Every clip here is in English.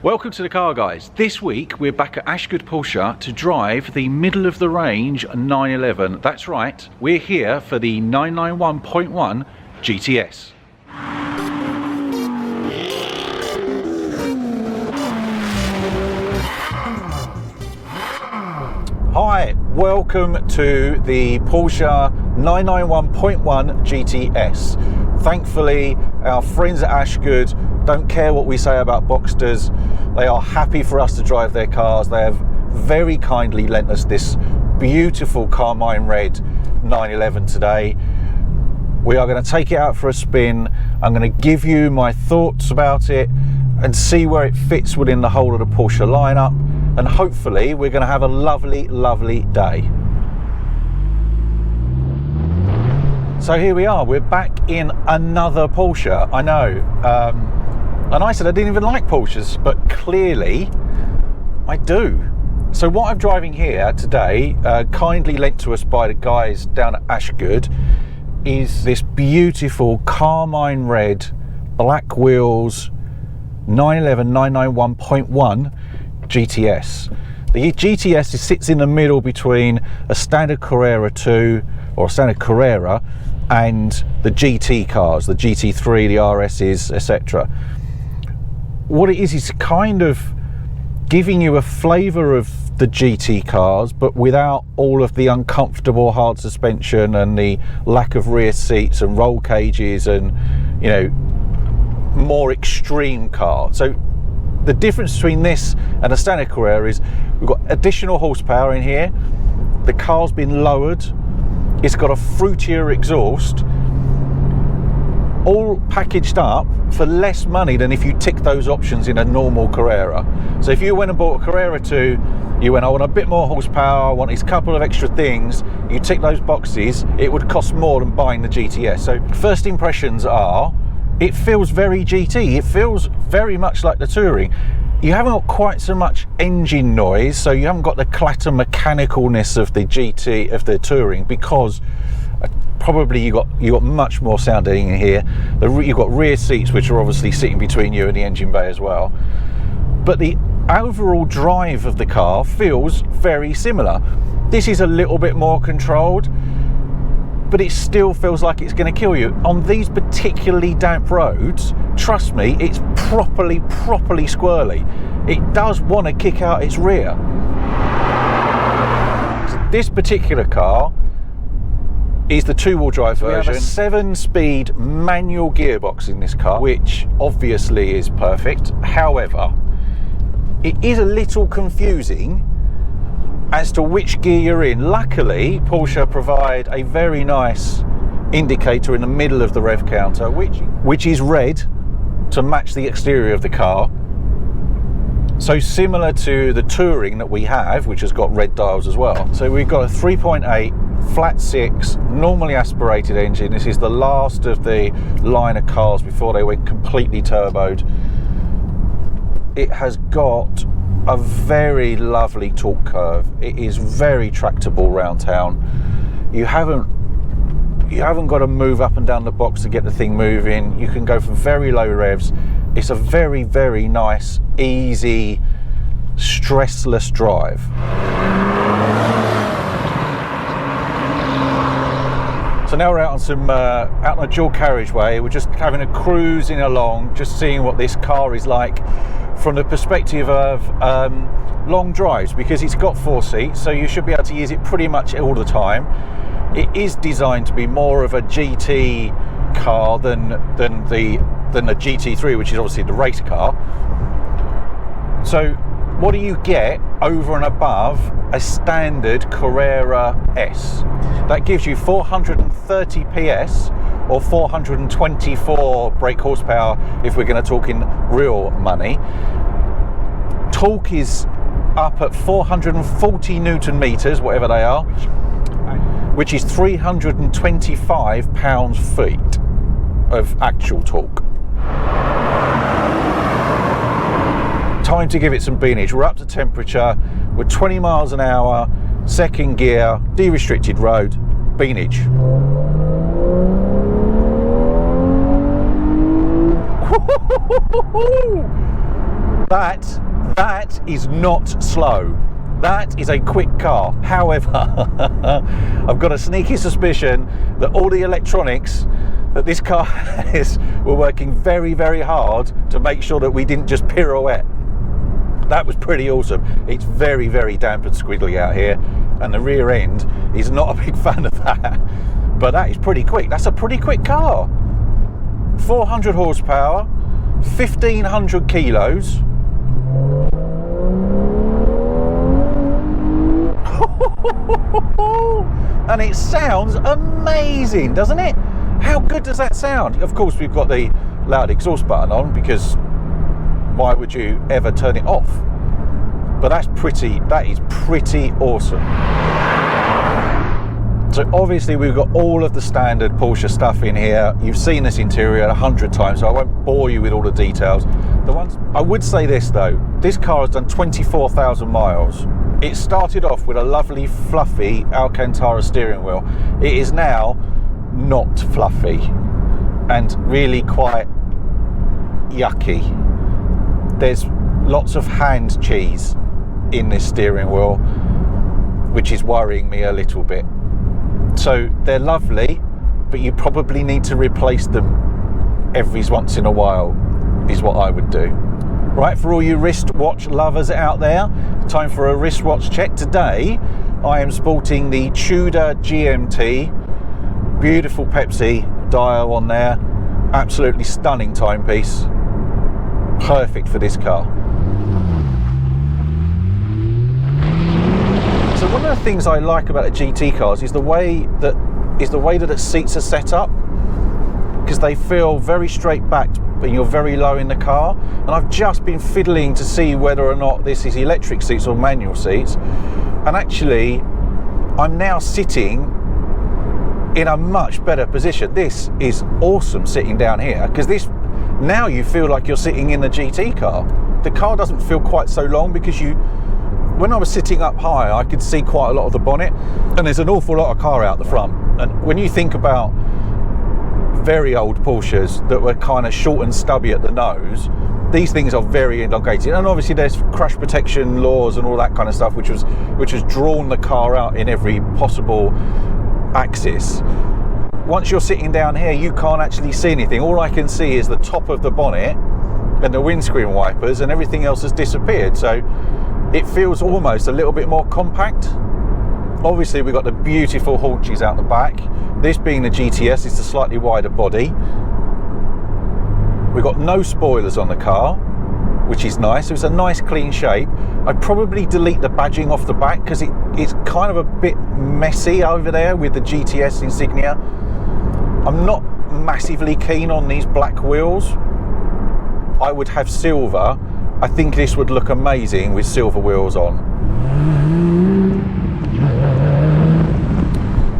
Welcome to the Car Guys. This week we're back at Ashgood Porsche to drive the middle of the range 911. That's right, we're here for the 991.1 GTS. Hi, welcome to the Porsche 991.1 GTS. Thankfully, our friends at Ashgood don't care what we say about Boxsters. They are happy for us to drive their cars. They have very kindly lent us this beautiful carmine red 911 today. We are going to take it out for a spin. I'm going to give you my thoughts about it and see where it fits within the whole of the Porsche lineup. And hopefully we're going to have a lovely, lovely day. So here we are, we're back in another Porsche. I know, and I said I didn't even like Porsches, but clearly I do. So what I'm driving here today, kindly lent to us by the guys down at Ashgood, is this beautiful carmine red, black wheels, 911 991.1 GTS. The GTS sits in the middle between a standard Carrera 2 or a standard Carrera and the GT cars, the GT3, the RSs, etc. What it is kind of giving you a flavour of the GT cars, but without all of the uncomfortable hard suspension and the lack of rear seats and roll cages and, you know, more extreme car. So the difference between this and a standard Carrera is we've got additional horsepower in here, the car's been lowered, it's got a fruitier exhaust, all packaged up for less money than if you tick those options in a normal Carrera. So if you went and bought a Carrera 2, you went, I want a bit more horsepower, I want these couple of extra things, you tick those boxes, it would cost more than buying the GTS. So first impressions are, it feels very GT, it feels very much like the Touring. You haven't got quite so much engine noise, so you haven't got the clatter mechanicalness of the GT, of the Touring, because probably you got much more sound in here. You've got rear seats which are obviously sitting between you and the engine bay as well. But the overall drive of the car feels very similar. This is a little bit more controlled, but it still feels like it's going to kill you. On these particularly damp roads, trust me, it's properly squirrely. It does want to kick out its rear. So this particular car is the two-wheel drive version. We have a 7-speed manual gearbox in this car, which obviously is perfect. However, it is a little confusing as to which gear you're in. Luckily, Porsche provide a very nice indicator in the middle of the rev counter, which is red to match the exterior of the car. So similar to the Touring that we have, which has got red dials as well. So we've got a 3.8 flat 6 normally aspirated engine. This is the last of the line of cars before they went completely turboed. It has got a very lovely torque curve. It is very tractable round town. You haven't got to move up and down the box to get the thing moving. You can go for very low revs. It's a very, very nice, easy, stressless drive. So now we're out on a dual carriageway. We're just having a cruising along, just seeing what this car is like from the perspective of long drives, because it's got 4 seats, so you should be able to use it pretty much all the time. It is designed to be more of a GT car than the GT3, which is obviously the race car. So what do you get over and above a standard Carrera S? That gives you 430 PS or 424 brake horsepower if we're going to talk in real money. Torque is up at 440 Newton meters, whatever they are, which is 325 pounds-feet of actual torque. Time to give it some beanage. We're up to temperature, we're 20 miles an hour, second gear, de-restricted road, beanage. That is not slow. That is a quick car. However, I've got a sneaky suspicion that all the electronics that this car has were working very, very hard to make sure that we didn't just pirouette. That was pretty awesome. It's very, very damp and squiggly out here, and the rear end is not a big fan of that. But that is pretty quick. That's a pretty quick car. 400 horsepower, 1,500 kilos. And it sounds amazing, doesn't it? How good does that sound? Of course, we've got the loud exhaust button on, because why would you ever turn it off? But that is pretty awesome. So obviously we've got all of the standard Porsche stuff in here. You've seen this interior 100 times, so I won't bore you with all the details. I would say this though, this car has done 24,000 miles. It started off with a lovely fluffy Alcantara steering wheel. It is now not fluffy and really quite yucky. There's lots of hand cheese in this steering wheel, which is worrying me a little bit. So they're lovely, but you probably need to replace them every once in a while, is what I would do. Right, for all you wristwatch lovers out there, time for a wristwatch check. Today I am sporting the Tudor GMT, beautiful Pepsi dial on there, absolutely stunning timepiece, perfect for this car. So one of the things I like about the GT cars is the way that its seats are set up, because they feel very straight backed when you're very low in the car. And I've just been fiddling to see whether or not this is electric seats or manual seats, and actually I'm now sitting in a much better position. This is awesome sitting down here, because now you feel like you're sitting in the GT car. The car doesn't feel quite so long, because when I was sitting up high, I could see quite a lot of the bonnet, and there's an awful lot of car out the front. And when you think about very old Porsches that were kind of short and stubby at the nose, these things are very elongated. And obviously there's crash protection laws and all that kind of stuff, which has drawn the car out in every possible axis. Once you're sitting down here, you can't actually see anything. All I can see is the top of the bonnet and the windscreen wipers, and everything else has disappeared. So it feels almost a little bit more compact. Obviously we've got the beautiful haunches out the back. This being the GTS, it's a slightly wider body. We've got no spoilers on the car, which is nice. So it's a nice clean shape. I'd probably delete the badging off the back, because it's kind of a bit messy over there with the GTS insignia. I'm not massively keen on these black wheels. I would have silver. I think this would look amazing with silver wheels on.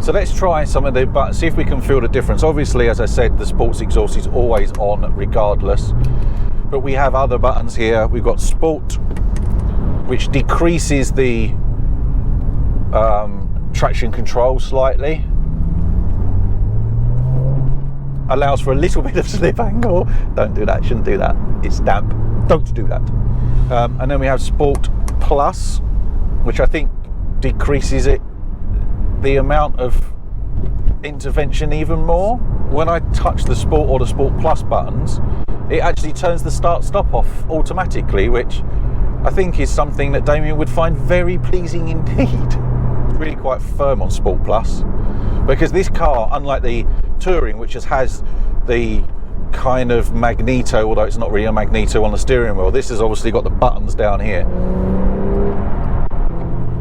So let's try some of the buttons, see if we can feel the difference. Obviously, as I said, the sports exhaust is always on regardless. But we have other buttons here. We've got Sport, which decreases the traction control slightly. Allows for a little bit of slip angle. Don't do that, shouldn't do that. It's damp. Don't do that. And then we have Sport Plus, which I think decreases the amount of intervention even more. When I touch the Sport or the Sport Plus buttons, it actually turns the start-stop off automatically, which I think is something that Damian would find very pleasing indeed. Really quite firm on Sport Plus, because this car, unlike the Touring, which has the kind of magneto, although it's not really a magneto on the steering wheel, this has obviously got the buttons down here.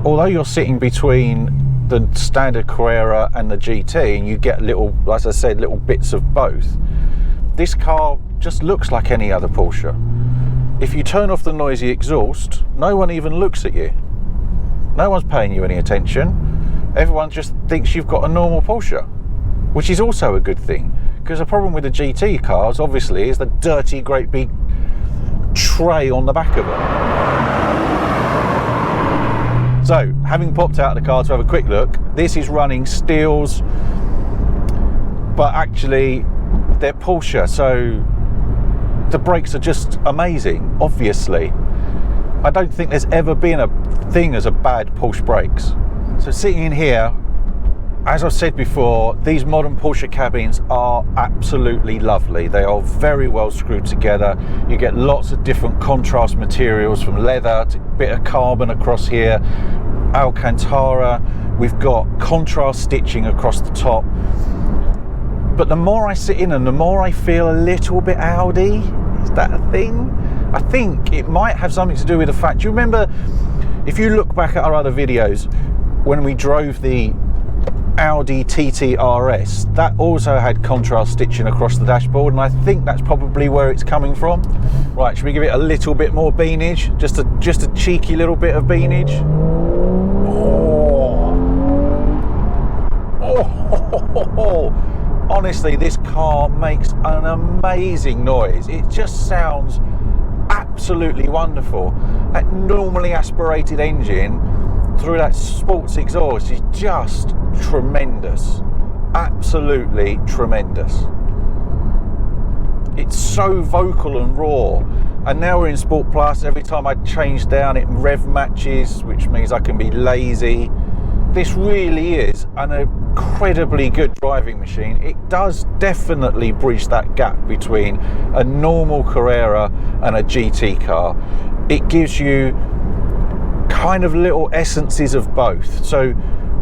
Although you're sitting between the standard Carrera and the GT, and you get little, as I said, little bits of both, this car just looks like any other Porsche. If you turn off the noisy exhaust, no one even looks at you. No one's paying you any attention. Everyone just thinks you've got a normal Porsche, which is also a good thing, because the problem with the GT cars obviously is the dirty great big tray on the back of them. So, having popped out of the car to have a quick look, this is running steels, but actually they're Porsche, so the brakes are just amazing, obviously. I don't think there's ever been a thing as a bad Porsche brakes. So sitting in here, as I've said before, these modern Porsche cabins are absolutely lovely. They are very well screwed together. You get lots of different contrast materials, from leather to a bit of carbon across here, Alcantara. We've got contrast stitching across the top. But the more I sit in them, the more I feel a little bit Audi. Is that a thing? I think it might have something to do with the fact, do you remember, if you look back at our other videos, when we drove the Audi TT RS, that also had contrast stitching across the dashboard, and I think that's probably where it's coming from. Right, should we give it a little bit more beanage? Just a cheeky little bit of beanage. Oh. Honestly, this car makes an amazing noise. It just sounds absolutely wonderful. That normally aspirated engine through that sports exhaust is just tremendous. Absolutely tremendous. It's so vocal and raw. And now we're in Sport Plus. Every time I change down, it rev matches, which means I can be lazy. This really is an incredibly good driving machine. It does definitely bridge that gap between a normal Carrera and a GT car. It gives you kind of little essences of both. So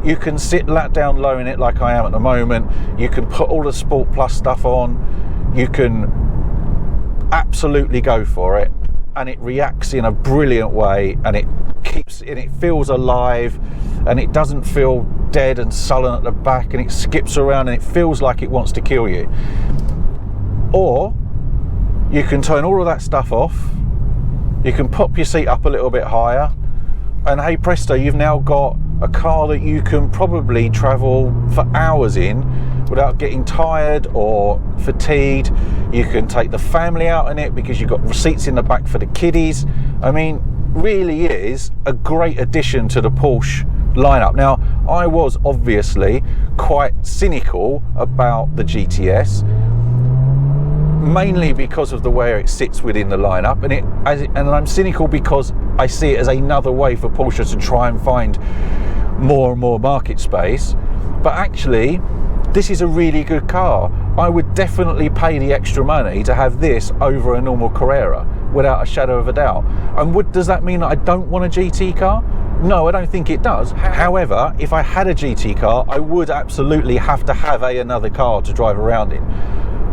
you can sit down low in it like I am at the moment. You can put all the Sport Plus stuff on. You can absolutely go for it, and it reacts in a brilliant way, and it feels alive, and it doesn't feel dead and sullen at the back, and it skips around and it feels like it wants to kill you. Or you can turn all of that stuff off, you can pop your seat up a little bit higher, and hey presto, you've now got a car that you can probably travel for hours in without getting tired or fatigued. You can take the family out in it because you've got seats in the back for the kiddies. I mean, really is a great addition to the Porsche lineup. Now, I was obviously quite cynical about the GTS, mainly because of the way it sits within the lineup, and I'm cynical because I see it as another way for Porsche to try and find more and more market space. But actually, this is a really good car. I would definitely pay the extra money to have this over a normal Carrera, without a shadow of a doubt. And does that mean that I don't want a GT car? No, I don't think it does. However, if I had a GT car, I would absolutely have to have another car to drive around in.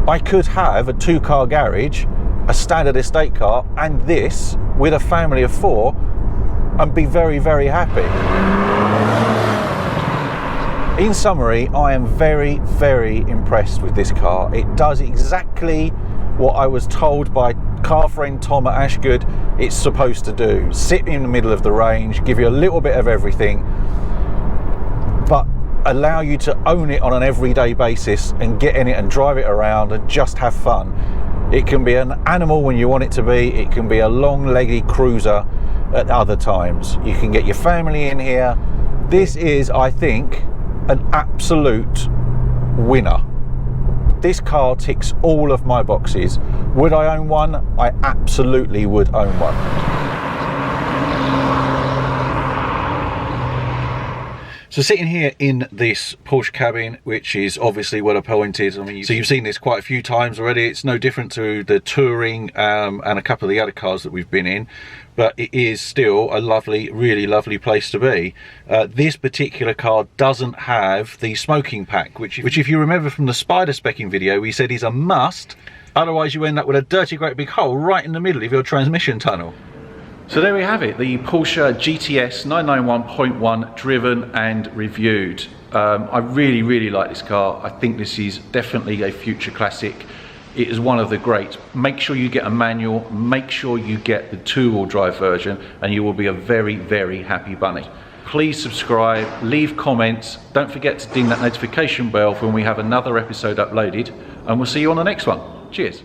I could have a 2-car garage, a standard estate car, and this with a family of 4, and be very, very happy. In summary, I am very, very impressed with this car. It does exactly what I was told by car friend Tom at Ashgood it's supposed to do. Sit in the middle of the range, give you a little bit of everything, but allow you to own it on an everyday basis and get in it and drive it around and just have fun. It can be an animal when you want it to be. It can be a long-legged cruiser at other times. You can get your family in here. This is, I think, an absolute winner. This car ticks all of my boxes. Would I own one? I absolutely would own one. So sitting here in this Porsche cabin, which is obviously well appointed. I mean, so you've seen this quite a few times already. It's no different to the Touring and a couple of the other cars that we've been in, but it is still a lovely, really lovely place to be. This particular car doesn't have the smoking pack, which if you remember from the Spider specking video, we said is a must. Otherwise you end up with a dirty great big hole right in the middle of your transmission tunnel. So there we have it, the Porsche GTS 991.1 driven and reviewed. I really, really like this car. I think this is definitely a future classic. It is one of the greats. Make sure you get a manual, make sure you get the 2-wheel drive version, and you will be a very, very happy bunny. Please subscribe, leave comments, don't forget to ding that notification bell for when we have another episode uploaded, and we'll see you on the next one. Cheers.